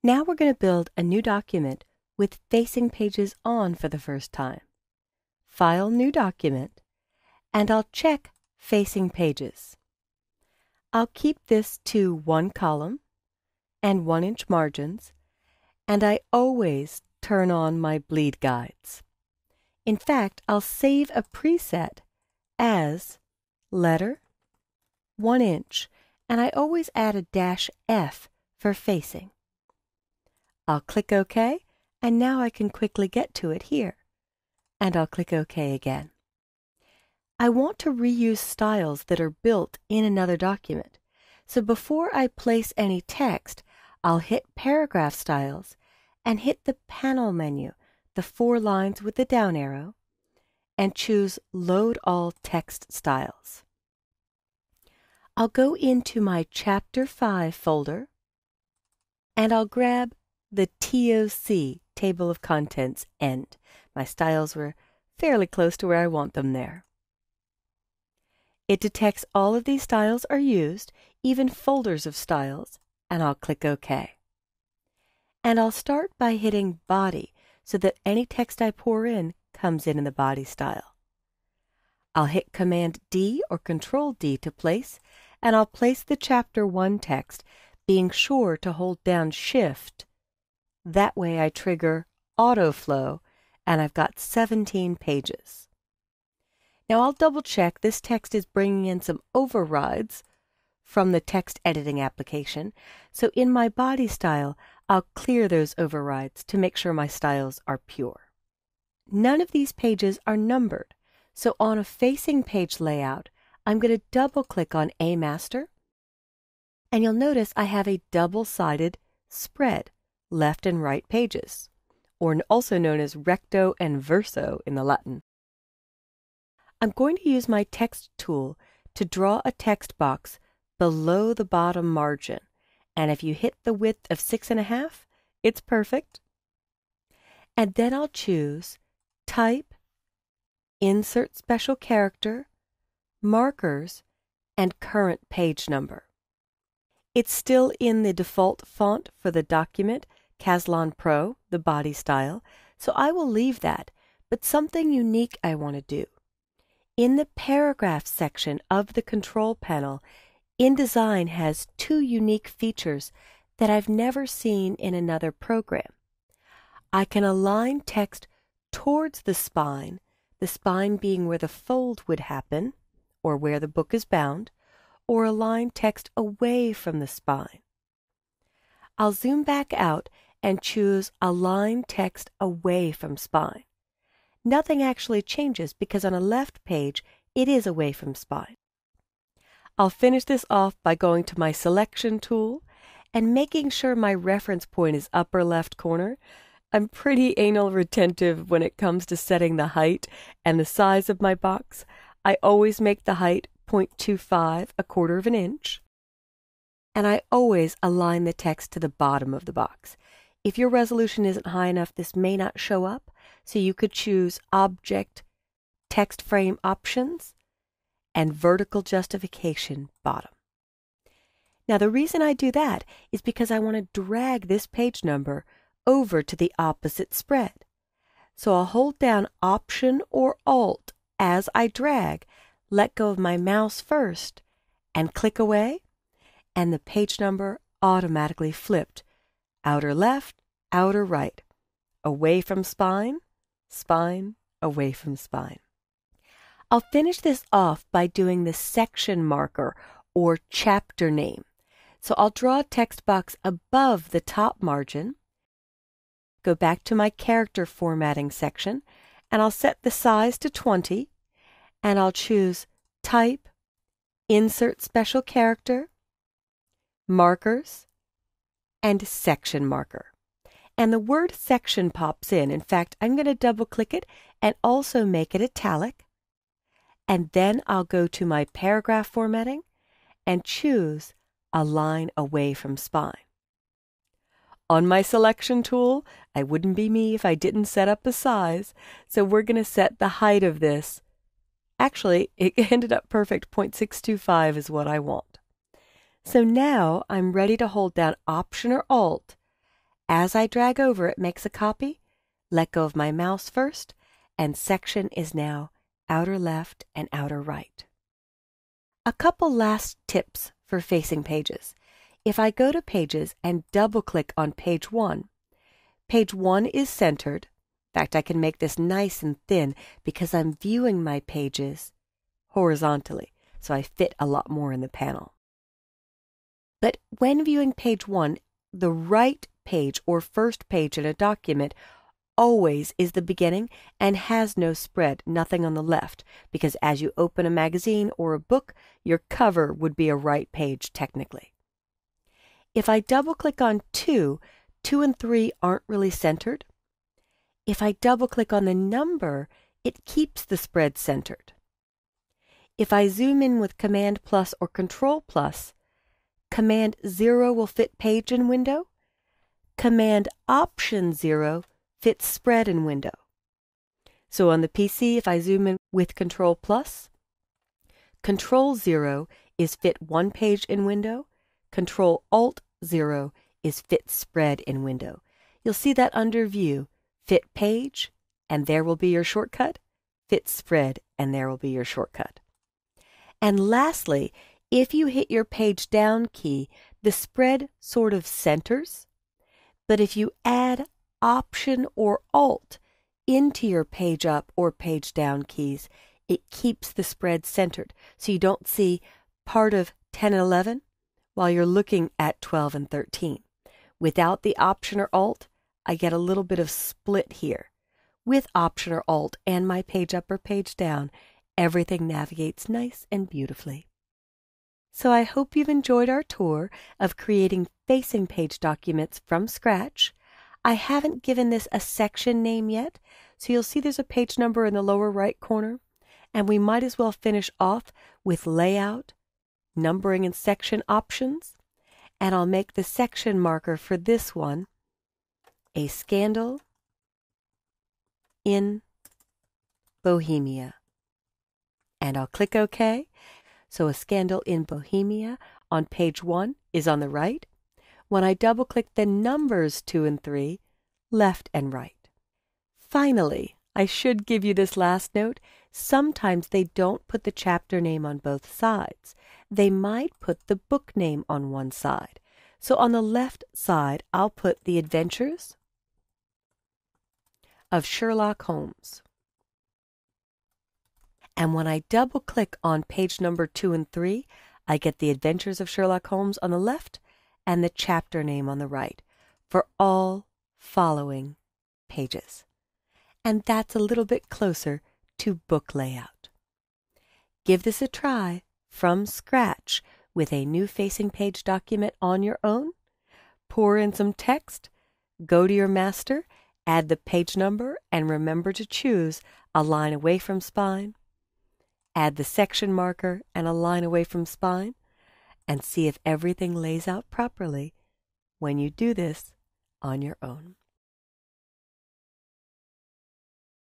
Now we're going to build a new document with facing pages on for the first time. File New Document, and I'll check Facing Pages. I'll keep this to 1 column and 1-inch margins, and I always turn on my bleed guides. In fact, I'll save a preset as letter 1 inch, and I always add a -F for facing. I'll click OK, and now I can quickly get to it here. And I'll click OK again. I want to reuse styles that are built in another document. So before I place any text, I'll hit Paragraph Styles and hit the Panel menu, the 4 lines with the down arrow, and choose Load All Text Styles. I'll go into my Chapter 5 folder, and I'll grab the TOC, Table of Contents, end. My styles were fairly close to where I want them there. It detects all of these styles are used, even folders of styles, and I'll click OK. And I'll start by hitting Body so that any text I pour in comes in the body style. I'll hit Command D or Control D to place, and I'll place the Chapter 1 text, being sure to hold down Shift. That way I trigger autoflow, and I've got 17 pages. Now I'll double check this text is bringing in some overrides from the text editing application, so in my body style I'll clear those overrides to make sure my styles are pure. None of these pages are numbered, so on a facing page layout I'm going to double click on A Master, and you'll notice I have a double-sided spread, left and right pages, or also known as recto and verso in the Latin. I'm going to use my text tool to draw a text box below the bottom margin, and if you hit the width of 6.5, it's perfect. And then I'll choose Type, Insert Special Character, Markers, and Current Page Number. It's still in the default font for the document, Caslon Pro, the body style, so I will leave that, but something unique I want to do. In the Paragraph section of the Control Panel, InDesign has 2 unique features that I've never seen in another program. I can align text towards the spine being where the fold would happen, or where the book is bound, or align text away from the spine. I'll zoom back out and choose Align Text Away from Spine. Nothing actually changes because on a left page, it is away from spine. I'll finish this off by going to my Selection tool and making sure my reference point is upper left corner. I'm pretty anal retentive when it comes to setting the height and the size of my box. I always make the height 0.25, 1/4 of an inch. And I always align the text to the bottom of the box. If your resolution isn't high enough, this may not show up, so you could choose Object, Text Frame Options, and Vertical Justification Bottom. Now the reason I do that is because I want to drag this page number over to the opposite spread. So I'll hold down Option or Alt as I drag, let go of my mouse first, and click away, and the page number automatically flipped. Outer left, outer right, away from spine, spine, away from spine. I'll finish this off by doing the section marker or chapter name. So I'll draw a text box above the top margin, go back to my character formatting section, and I'll set the size to 20, and I'll choose Type, Insert Special Character, Markers, and Section Marker. And the word section pops in. In fact, I'm going to double click it and also make it italic. And then I'll go to my paragraph formatting and choose Align Away from Spine. On my Selection tool, I wouldn't be me if I didn't set up a size, so we're going to set the height of this. Actually, it ended up perfect. 0.625 is what I want. So now I'm ready to hold down Option or Alt As I drag over, it makes a copy. Let go of my mouse first, and section is now outer left and outer right. A couple last tips for facing pages. If I go to Pages and double-click on page 1, page 1 is centered. In fact, I can make this nice and thin because I'm viewing my pages horizontally, so I fit a lot more in the panel. But when viewing page 1, the right page or first page in a document always is the beginning and has no spread, nothing on the left, because as you open a magazine or a book, your cover would be a right page technically. If I double-click on 2, 2 and 3 aren't really centered. If I double-click on the number, it keeps the spread centered. If I zoom in with Command plus or Control plus, Command 0 will fit page in window. Command Option 0 fits spread in window. So on the PC, if I zoom in with Control plus, Control 0 is fit one page in window. Control Alt 0 is fit spread in window. You'll see that under View, fit page, and there will be your shortcut. Fit spread, and there will be your shortcut. And lastly, if you hit your page down key, the spread sort of centers. But if you add Option or Alt into your page up or page down keys, it keeps the spread centered. So you don't see part of 10 and 11 while you're looking at 12 and 13. Without the Option or Alt, I get a little bit of split here. With Option or Alt and my page up or page down, everything navigates nice and beautifully. So I hope you've enjoyed our tour of creating facing page documents from scratch. I haven't given this a section name yet, so you'll see there's a page number in the lower right corner, and we might as well finish off with layout, numbering and section options, and I'll make the section marker for this one a scandal in Bohemia. And I'll click OK. So a scandal in Bohemia on page 1 is on the right. When I double-click the numbers 2 and 3, left and right. Finally, I should give you this last note. Sometimes they don't put the chapter name on both sides. They might put the book name on one side. So on the left side, I'll put The Adventures of Sherlock Holmes. And when I double-click on page number 2 and 3, I get The Adventures of Sherlock Holmes on the left and the chapter name on the right for all following pages. And that's a little bit closer to book layout. Give this a try from scratch with a new facing page document on your own. Pour in some text, go to your master, add the page number, and remember to choose a line away from spine. Add the section marker and a line away from spine, and see if everything lays out properly when you do this on your own.